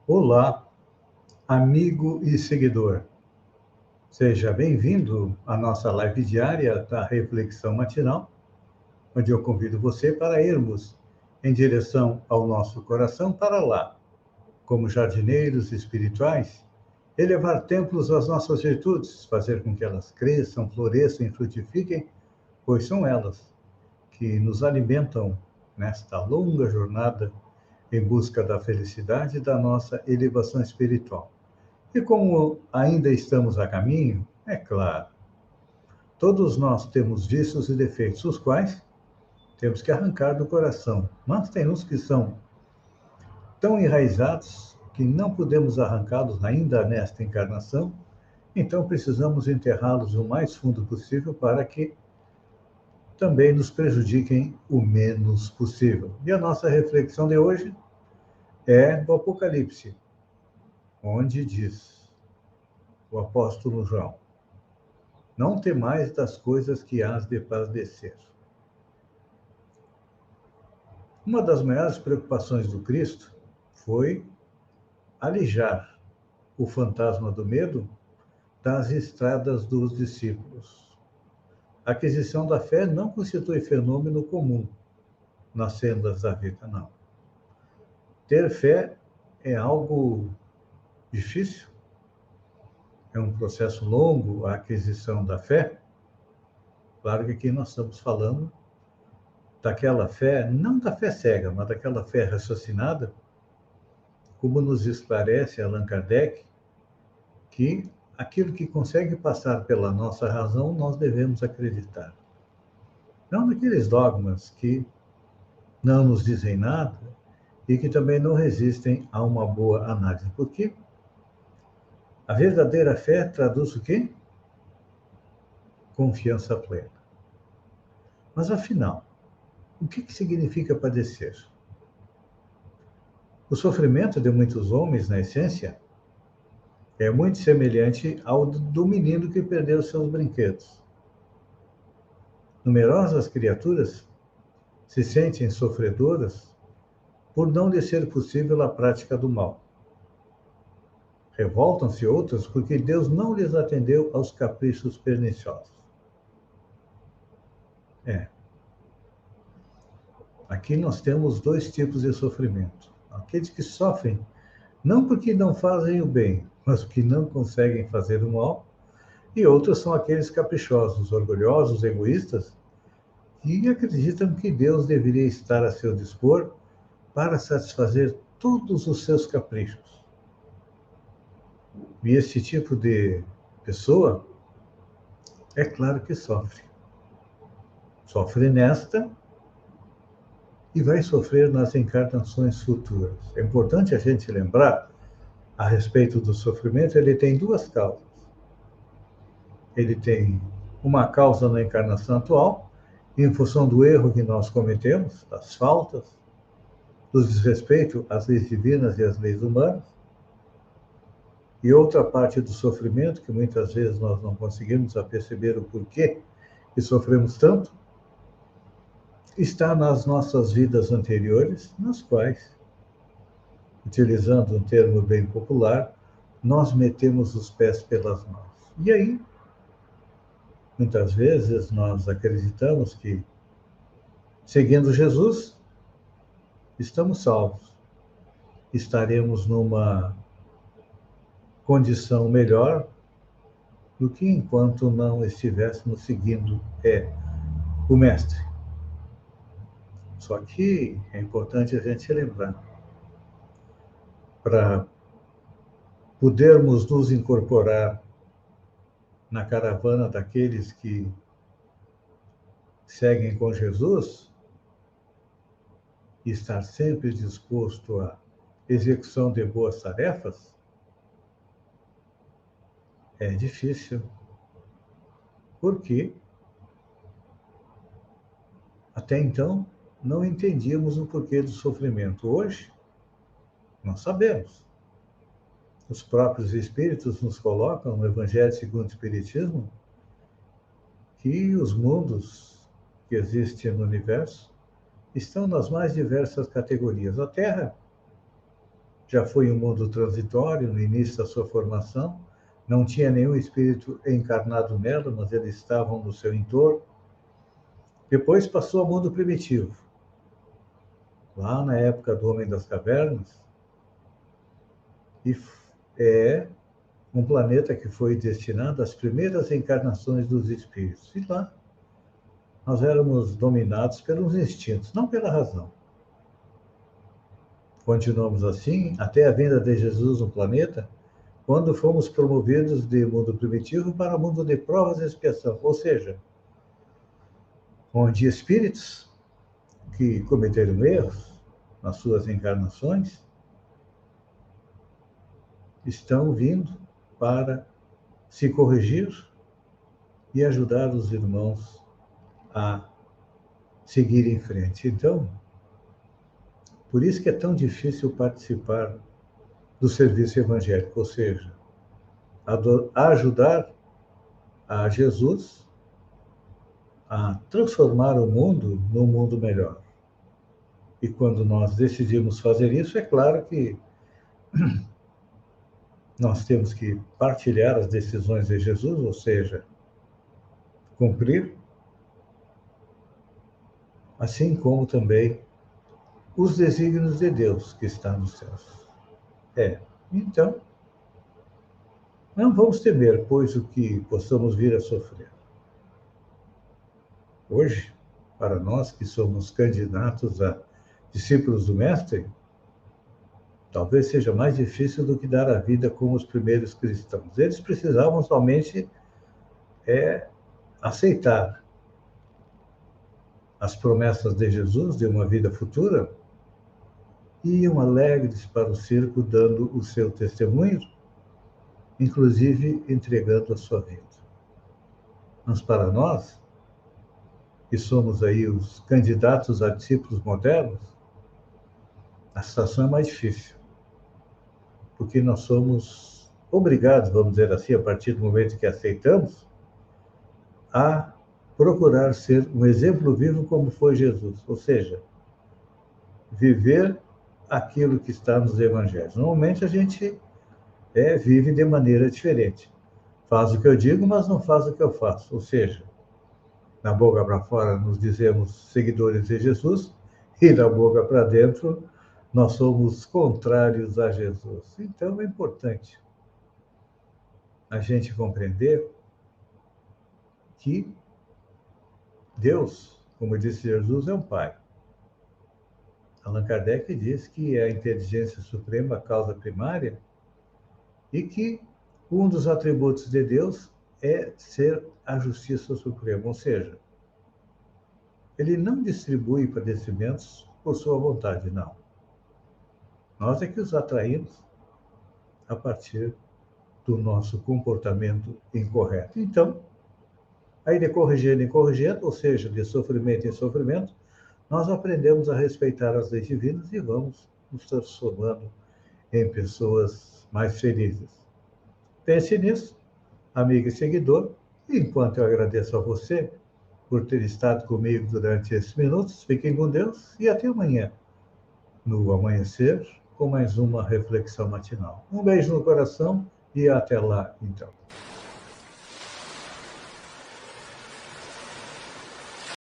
Olá, amigo e seguidor. Seja bem-vindo à nossa live diária da Reflexão Matinal, onde eu convido você para irmos em direção ao nosso coração para lá, como jardineiros espirituais, elevar templos às nossas virtudes, fazer com que elas cresçam, floresçam e frutifiquem, pois são elas que nos alimentam nesta longa jornada em busca da felicidade e da nossa elevação espiritual. E como ainda estamos a caminho, é claro, todos nós temos vícios e defeitos, os quais temos que arrancar do coração. Mas tem uns que são tão enraizados que não podemos arrancá-los ainda nesta encarnação, então precisamos enterrá-los o mais fundo possível para que também nos prejudiquem o menos possível. E a nossa reflexão de hoje é do Apocalipse, onde diz o apóstolo João: não temais das coisas que hás de padecer. Uma das maiores preocupações do Cristo foi alijar o fantasma do medo das estradas dos discípulos. A aquisição da fé não constitui fenômeno comum nas sendas da vida, não. Ter fé é algo difícil, é um processo longo a aquisição da fé. Claro que aqui nós estamos falando daquela fé, não da fé cega, mas daquela fé raciocinada, como nos esclarece Allan Kardec, que aquilo que consegue passar pela nossa razão, nós devemos acreditar. Não naqueles dogmas que não nos dizem nada e que também não resistem a uma boa análise. Porque a verdadeira fé traduz o quê? Confiança plena. Mas afinal, o que significa padecer? O sofrimento de muitos homens, na essência, é muito semelhante ao do menino que perdeu seus brinquedos. Numerosas criaturas se sentem sofredoras por não lhe ser possível a prática do mal. Revoltam-se outras porque Deus não lhes atendeu aos caprichos perniciosos. Aqui nós temos dois tipos de sofrimento. Aqueles que sofrem não porque não fazem o bem, mas porque não conseguem fazer o mal, e outros são aqueles caprichosos, orgulhosos, egoístas, que acreditam que Deus deveria estar a seu dispor para satisfazer todos os seus caprichos. E esse tipo de pessoa, é claro que sofre. Sofre nesta e vai sofrer nas encarnações futuras. É importante a gente lembrar, a respeito do sofrimento, ele tem duas causas. Ele tem uma causa na encarnação atual, em função do erro que nós cometemos, das faltas, do desrespeito às leis divinas e às leis humanas, e outra parte do sofrimento, que muitas vezes nós não conseguimos perceber o porquê que sofremos tanto, está nas nossas vidas anteriores, nas quais, utilizando um termo bem popular, nós metemos os pés pelas mãos. E aí, muitas vezes, nós acreditamos que, seguindo Jesus, estamos salvos, estaremos numa condição melhor do que enquanto não estivéssemos seguindo o Mestre. Só que é importante a gente lembrar, para podermos nos incorporar na caravana daqueles que seguem com Jesus, e estar sempre disposto à execução de boas tarefas, é difícil. Porque até então não entendíamos o porquê do sofrimento. Hoje, nós sabemos. Os próprios Espíritos nos colocam no Evangelho segundo o Espiritismo que os mundos que existem no universo estão nas mais diversas categorias. A Terra já foi um mundo transitório no início da sua formação, não tinha nenhum espírito encarnado nela, mas eles estavam no seu entorno. Depois passou ao mundo primitivo. Lá na época do Homem das Cavernas, e é um planeta que foi destinado às primeiras encarnações dos espíritos. E lá nós éramos dominados pelos instintos, não pela razão. Continuamos assim até a vinda de Jesus no planeta, quando fomos promovidos de mundo primitivo para mundo de provas e expiação, ou seja, onde espíritos que cometeram erros nas suas encarnações estão vindo para se corrigir e ajudar os irmãos a seguir em frente. Então, por isso que é tão difícil participar do serviço evangélico, ou seja, ajudar a Jesus a transformar o mundo num mundo melhor. E quando nós decidimos fazer isso, é claro que nós temos que partilhar as decisões de Jesus, ou seja, cumprir, assim como também os desígnios de Deus que está nos céus. Então, não vamos temer, pois, o que possamos vir a sofrer. Hoje, para nós que somos candidatos a discípulos do Mestre, talvez seja mais difícil do que dar a vida como os primeiros cristãos. Eles precisavam somente aceitar as promessas de Jesus de uma vida futura e iam alegres para o circo dando o seu testemunho, inclusive entregando a sua vida. Mas para nós, que somos aí os candidatos a discípulos modernos, a situação é mais difícil, porque nós somos obrigados, vamos dizer assim, a partir do momento que aceitamos, a procurar ser um exemplo vivo como foi Jesus, ou seja, viver aquilo que está nos evangelhos. Normalmente a gente vive de maneira diferente. Faz o que eu digo, mas não faz o que eu faço. Ou seja, na boca para fora nos dizemos seguidores de Jesus e da boca para dentro nós somos contrários a Jesus. Então é importante a gente compreender que Deus, como disse Jesus, é um Pai. Allan Kardec diz que é a inteligência suprema a causa primária e que um dos atributos de Deus é ser a justiça suprema, ou seja, ele não distribui padecimentos por sua vontade, não. Nós é que os atraímos a partir do nosso comportamento incorreto. Então, aí de corrigendo em corrigendo, ou seja, de sofrimento em sofrimento, nós aprendemos a respeitar as leis divinas e vamos nos transformando em pessoas mais felizes. Pense nisso, amigo e seguidor, e enquanto eu agradeço a você por ter estado comigo durante esses minutos, fiquem com Deus e até amanhã, no amanhecer, com mais uma reflexão matinal. Um beijo no coração e até lá, então.